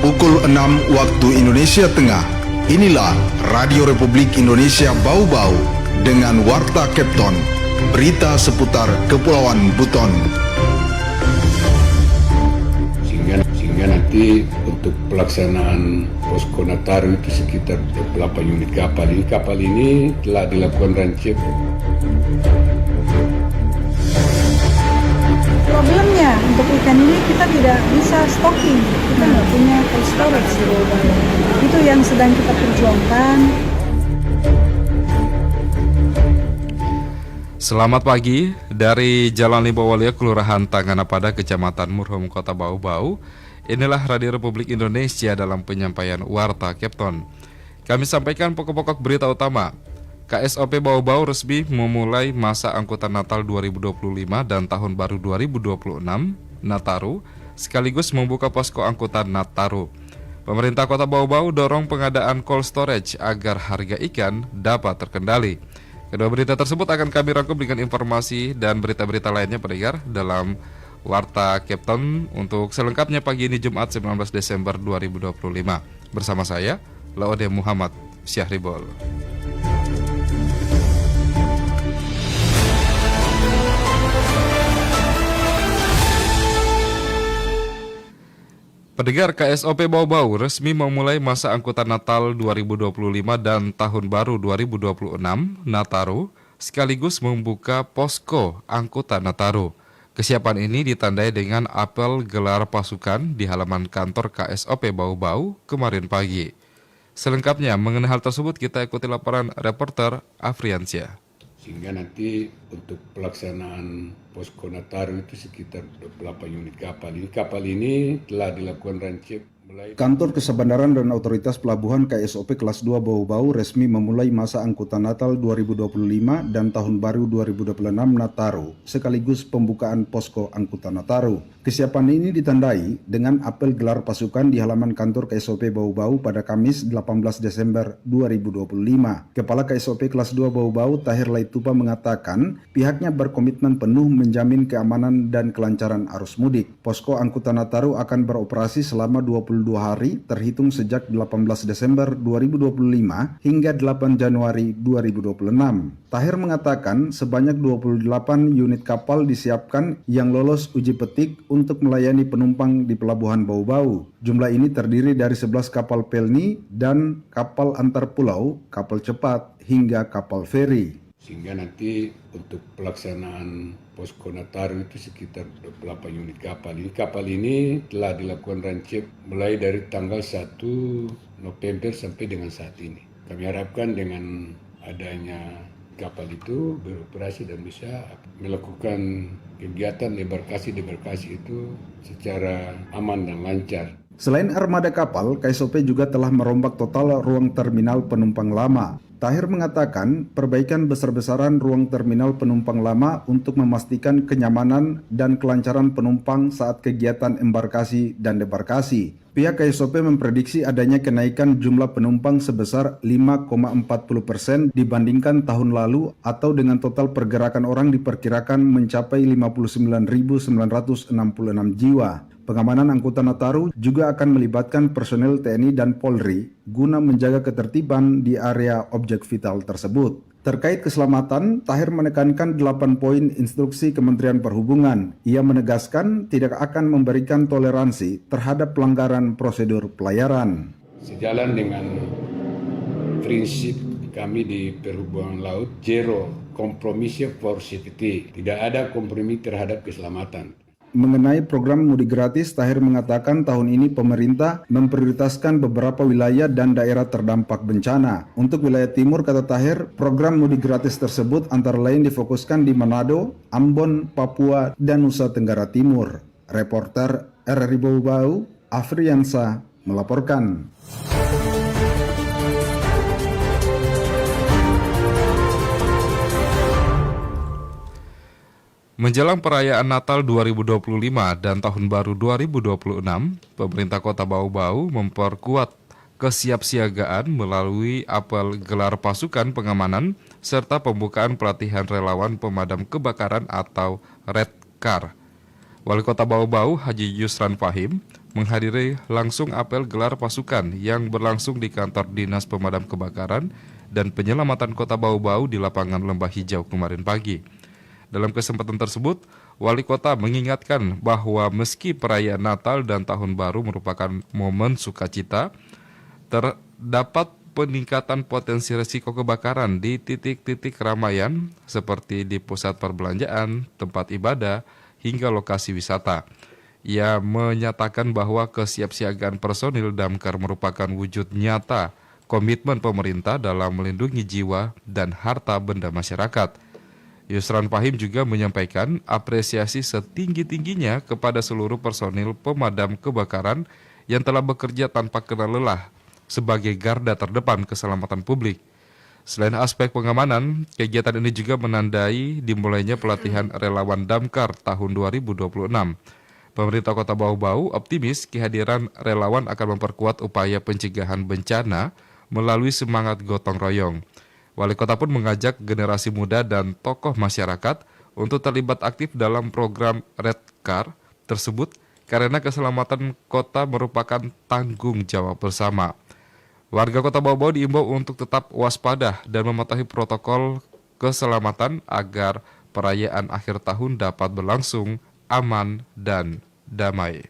Pukul 6 waktu Indonesia Tengah. Inilah Radio Republik Indonesia Bau-Bau dengan Warta Kepton. Berita seputar Kepulauan Buton. Sehingga nanti untuk pelaksanaan posko Nataru itu sekitar 8 unit kapal. Kapal ini telah dilakukan rancang. Problemnya untuk ikan ini kita tidak bisa stocking, kita nggak punya cold storage di bawah. Itu yang sedang kita perjuangkan. Selamat pagi dari Jalan Limbawalia, Kelurahan Tanganapada, Kecamatan Murhum, Kota Bau-Bau. Inilah Radio Republik Indonesia dalam penyampaian Warta Kepton. Kami sampaikan pokok-pokok berita utama. KSOP Bau-Bau resmi memulai masa angkutan Natal 2025 dan Tahun Baru 2026 Nataru, sekaligus membuka posko angkutan Nataru. Pemerintah Kota Bau-Bau dorong pengadaan cold storage agar harga ikan dapat terkendali. Kedua berita tersebut akan kami rangkum dengan informasi dan berita-berita lainnya pendengar dalam Warta Kepton untuk selengkapnya pagi ini Jumat 19 Desember 2025. Bersama saya, Laode Muhammad Syahribol. Pendengar, KSOP Bau-Bau resmi memulai masa angkutan Natal 2025 dan Tahun Baru 2026 Nataru, sekaligus membuka posko angkutan Nataru. Kesiapan ini ditandai dengan apel gelar pasukan di halaman kantor KSOP Bau-Bau kemarin pagi. Selengkapnya mengenai hal tersebut kita ikuti laporan reporter Afriansyah. Sehingga nanti untuk pelaksanaan posko Nataru itu sekitar 8 unit kapal. Kapal ini telah dilakukan rancang. Kantor Kesebendaran dan Otoritas Pelabuhan KSOP Kelas 2 Bau-Bau resmi memulai masa angkutan Natal 2025 dan Tahun Baru 2026 Nataru, sekaligus pembukaan posko angkutan Nataru. Kesiapan ini ditandai dengan apel gelar pasukan di halaman kantor KSOP Bau-Bau pada Kamis 18 Desember 2025. Kepala KSOP Kelas 2 Bau-Bau Tahir Laitupa mengatakan pihaknya berkomitmen penuh menjamin keamanan dan kelancaran arus mudik. Posko angkutan Nataru akan beroperasi selama 22 hari terhitung sejak 18 Desember 2025 hingga 8 Januari 2026. Tahir mengatakan sebanyak 28 unit kapal disiapkan yang lolos uji petik untuk melayani penumpang di Pelabuhan Bau-Bau. Jumlah ini terdiri dari 11 kapal pelni dan kapal antar pulau, kapal cepat hingga kapal feri. Sehingga nanti untuk pelaksanaan posko Nataru itu sekitar 28 unit kapal. Kapal ini telah dilakukan rancang mulai dari tanggal 1 November sampai dengan saat ini. Kami harapkan dengan adanya kapal itu beroperasi dan bisa melakukan kegiatan debarkasi itu secara aman dan lancar. Selain armada kapal, KSOP juga telah merombak total ruang terminal penumpang lama. Tahir mengatakan perbaikan besar-besaran ruang terminal penumpang lama untuk memastikan kenyamanan dan kelancaran penumpang saat kegiatan embarkasi dan debarkasi. Pihak KSOP memprediksi adanya kenaikan jumlah penumpang sebesar 5,40% dibandingkan tahun lalu atau dengan total pergerakan orang diperkirakan mencapai 59.966 jiwa. Pengamanan angkutan Nataru juga akan melibatkan personel TNI dan Polri guna menjaga ketertiban di area objek vital tersebut. Terkait keselamatan, Tahir menekankan 8 poin instruksi Kementerian Perhubungan. Ia menegaskan tidak akan memberikan toleransi terhadap pelanggaran prosedur pelayaran. Sejalan dengan prinsip kami di Perhubungan Laut, zero compromise for safety. Tidak ada kompromi terhadap keselamatan. Mengenai program mudik gratis, Tahir mengatakan tahun ini pemerintah memprioritaskan beberapa wilayah dan daerah terdampak bencana. Untuk wilayah timur, kata Tahir, program mudik gratis tersebut antara lain difokuskan di Manado, Ambon, Papua, dan Nusa Tenggara Timur. Reporter RRI Bau-Bau, Afriansyah melaporkan. Menjelang perayaan Natal 2025 dan Tahun Baru 2026, pemerintah Kota Bau-Bau memperkuat kesiapsiagaan melalui apel gelar pasukan pengamanan serta pembukaan pelatihan relawan pemadam kebakaran atau Red Car. Wali Kota Bau-Bau Haji Yusran Fahim menghadiri langsung apel gelar pasukan yang berlangsung di kantor Dinas Pemadam Kebakaran dan Penyelamatan Kota Bau-Bau di lapangan Lembah Hijau kemarin pagi. Dalam kesempatan tersebut, Wali Kota mengingatkan bahwa meski perayaan Natal dan Tahun Baru merupakan momen sukacita, terdapat peningkatan potensi risiko kebakaran di titik-titik keramaian seperti di pusat perbelanjaan, tempat ibadah, hingga lokasi wisata. Ia menyatakan bahwa kesiapsiagaan personil damkar merupakan wujud nyata komitmen pemerintah dalam melindungi jiwa dan harta benda masyarakat. Yusran Fahim juga menyampaikan apresiasi setinggi-tingginya kepada seluruh personil pemadam kebakaran yang telah bekerja tanpa kenal lelah sebagai garda terdepan keselamatan publik. Selain aspek pengamanan, kegiatan ini juga menandai dimulainya pelatihan relawan damkar tahun 2026. Pemerintah Kota Bau-Bau optimis kehadiran relawan akan memperkuat upaya pencegahan bencana melalui semangat gotong royong. Wali Kota pun mengajak generasi muda dan tokoh masyarakat untuk terlibat aktif dalam program Red Car tersebut karena keselamatan kota merupakan tanggung jawab bersama. Warga Kota Bau-Bau diimbau untuk tetap waspada dan mematuhi protokol keselamatan agar perayaan akhir tahun dapat berlangsung aman dan damai.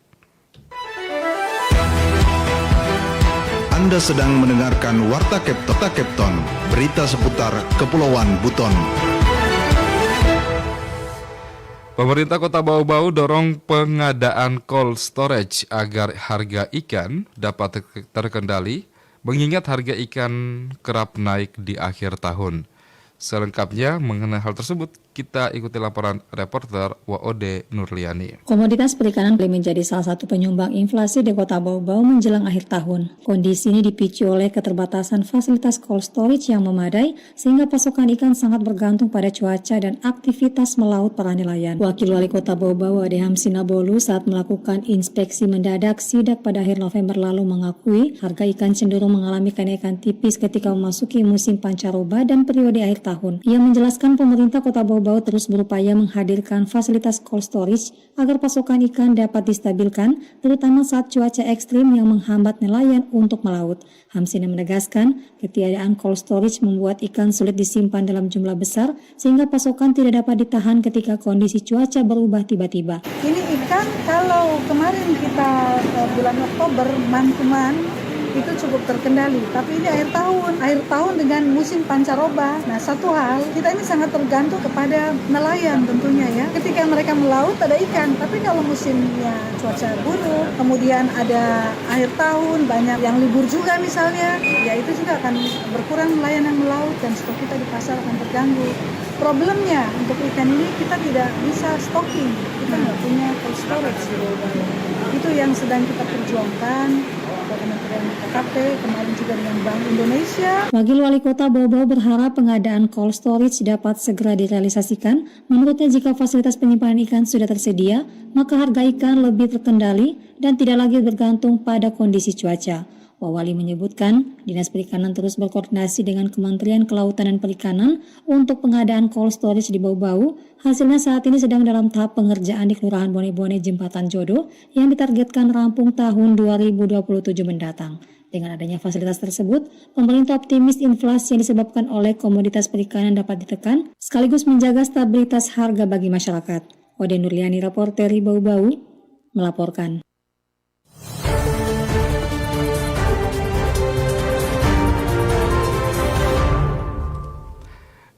Anda sedang mendengarkan Warta Kepton, berita seputar Kepulauan Buton. Pemerintah Kota Bau-Bau dorong pengadaan cold storage agar harga ikan dapat terkendali, mengingat harga ikan kerap naik di akhir tahun. Selengkapnya mengenai hal tersebut, kita ikuti laporan reporter WOD Nurliani. Komoditas perikanan menjadi salah satu penyumbang inflasi di Kota Bau-Bau menjelang akhir tahun. Kondisi ini dipicu oleh keterbatasan fasilitas cold storage yang memadai, sehingga pasokan ikan sangat bergantung pada cuaca dan aktivitas melaut para nelayan. Wakil Wali Kota Bau-Bau Ade Hamsinabolu saat melakukan inspeksi mendadak sidak pada akhir November lalu mengakui harga ikan cenderung mengalami kenaikan tipis ketika memasuki musim pancaroba dan periode akhir tahun. Ia menjelaskan pemerintah Kota Bau-Bau terus berupaya menghadirkan fasilitas cold storage agar pasokan ikan dapat distabilkan, terutama saat cuaca ekstrim yang menghambat nelayan untuk melaut. Hamsina menegaskan, ketiadaan cold storage membuat ikan sulit disimpan dalam jumlah besar, sehingga pasokan tidak dapat ditahan ketika kondisi cuaca berubah tiba-tiba. Ini ikan kalau kemarin kita bulan Oktober man-to-man itu cukup terkendali, tapi ini akhir tahun dengan musim pancaroba. Nah, satu hal, kita ini sangat tergantung kepada nelayan tentunya ya. Ketika mereka melaut ada ikan, tapi kalau musimnya cuaca buruk, kemudian ada akhir tahun, banyak yang libur juga misalnya, ya itu juga akan berkurang nelayan yang melaut dan stok kita di pasar akan terganggu. Problemnya untuk ikan ini kita tidak bisa stocking, kita nggak punya cold storage di Bau-Bau. Itu yang sedang kita perjuangkan. Kementerian KKP, kemarin juga dengan Bank Indonesia. Wakil Wali Kota Bau-Bau berharap pengadaan cold storage dapat segera direalisasikan. Menurutnya jika fasilitas penyimpanan ikan sudah tersedia, maka harga ikan lebih terkendali dan tidak lagi bergantung pada kondisi cuaca. Wawali menyebutkan, Dinas Perikanan terus berkoordinasi dengan Kementerian Kelautan dan Perikanan untuk pengadaan cold storage di Bau-Bau. Hasilnya saat ini sedang dalam tahap pengerjaan di Kelurahan Bone-Bone Jembatan Jodoh yang ditargetkan rampung tahun 2027 mendatang. Dengan adanya fasilitas tersebut, pemerintah optimis inflasi yang disebabkan oleh komoditas perikanan dapat ditekan, sekaligus menjaga stabilitas harga bagi masyarakat. Ode Nurliani, reporter Bau-Bau, melaporkan.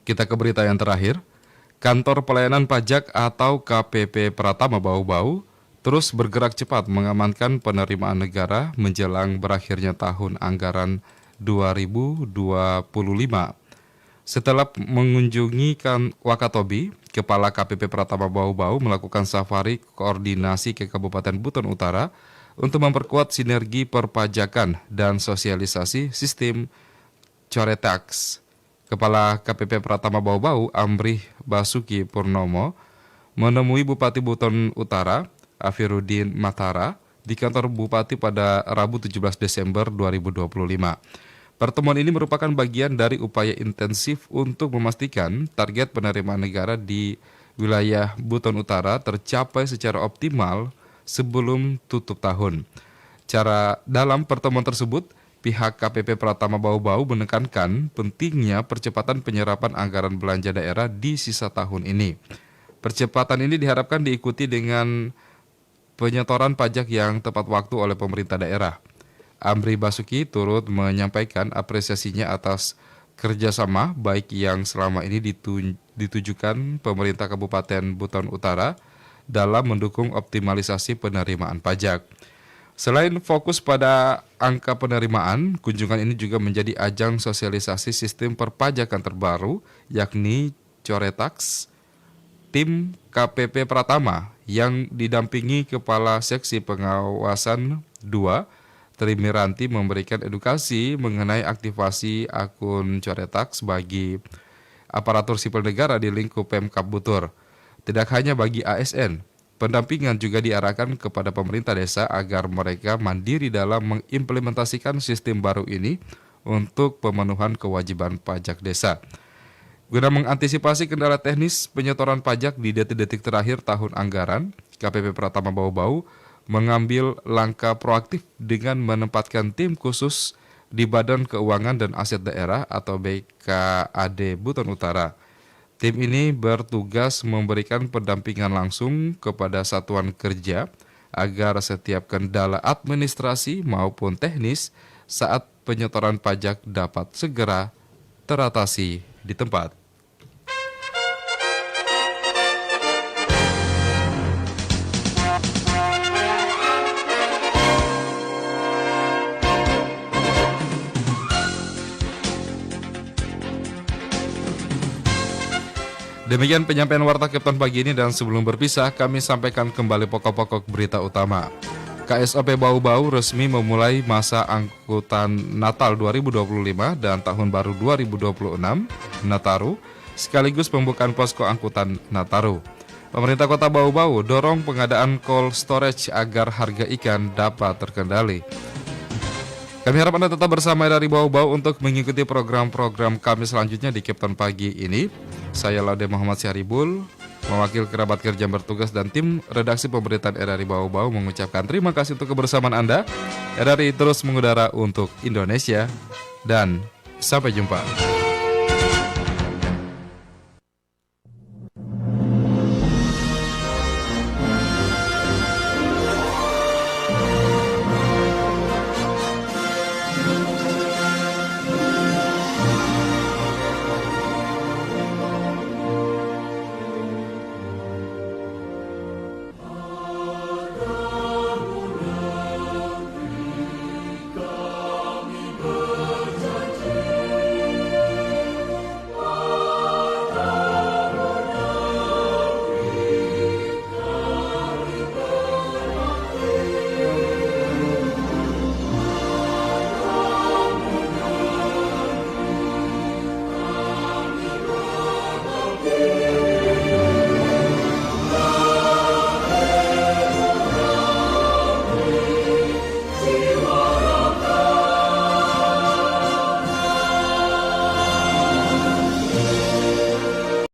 Kita ke berita yang terakhir. Kantor Pelayanan Pajak atau KPP Pratama Bau-Bau terus bergerak cepat mengamankan penerimaan negara menjelang berakhirnya tahun anggaran 2025. Setelah mengunjungi Wakatobi, Kepala KPP Pratama Bau-Bau melakukan safari koordinasi ke Kabupaten Buton Utara untuk memperkuat sinergi perpajakan dan sosialisasi sistem Coretax. Kepala KPP Pratama Bau-Bau, Amrih Basuki Purnomo, menemui Bupati Buton Utara, Afiruddin Matara, di kantor Bupati pada Rabu 17 Desember 2025. Pertemuan ini merupakan bagian dari upaya intensif untuk memastikan target penerimaan negara di wilayah Buton Utara tercapai secara optimal sebelum tutup tahun. Dalam pertemuan tersebut, pihak KPP Pratama Bau-Bau menekankan pentingnya percepatan penyerapan anggaran belanja daerah di sisa tahun ini. Percepatan ini diharapkan diikuti dengan penyetoran pajak yang tepat waktu oleh pemerintah daerah. Amri Basuki turut menyampaikan apresiasinya atas kerjasama baik yang selama ini ditujukan pemerintah Kabupaten Buton Utara dalam mendukung optimalisasi penerimaan pajak. Selain fokus pada angka penerimaan, kunjungan ini juga menjadi ajang sosialisasi sistem perpajakan terbaru, yakni Coretax. Tim KPP Pratama yang didampingi Kepala Seksi Pengawasan 2, Trimiranti, memberikan edukasi mengenai aktivasi akun Coretax bagi aparatur sipil negara di lingkup Pemkab Butur. Tidak hanya bagi ASN, pendampingan juga diarahkan kepada pemerintah desa agar mereka mandiri dalam mengimplementasikan sistem baru ini untuk pemenuhan kewajiban pajak desa. Guna mengantisipasi kendala teknis penyetoran pajak di detik-detik terakhir tahun anggaran, KPP Pratama Bau-Bau mengambil langkah proaktif dengan menempatkan tim khusus di Badan Keuangan dan Aset Daerah atau BKAD Buton Utara. Tim ini bertugas memberikan pendampingan langsung kepada satuan kerja agar setiap kendala administrasi maupun teknis saat penyetoran pajak dapat segera teratasi di tempat. Demikian penyampaian Warta Kepton pagi ini, dan sebelum berpisah kami sampaikan kembali pokok-pokok berita utama. KSOP Bau-Bau resmi memulai masa angkutan Natal 2025 dan Tahun Baru 2026 Nataru, sekaligus pembukaan posko angkutan Nataru. Pemerintah Kota Bau-Bau dorong pengadaan cold storage agar harga ikan dapat terkendali. Kami harap Anda tetap bersama dari Bau-Bau untuk mengikuti program-program kami selanjutnya di Kepton pagi ini. Saya Laude Muhammad Syaribul, mewakili kerabat kerja yang bertugas dan tim redaksi pemberitaan RRI Bau-Bau mengucapkan terima kasih untuk kebersamaan Anda. RRI terus mengudara untuk Indonesia, dan sampai jumpa.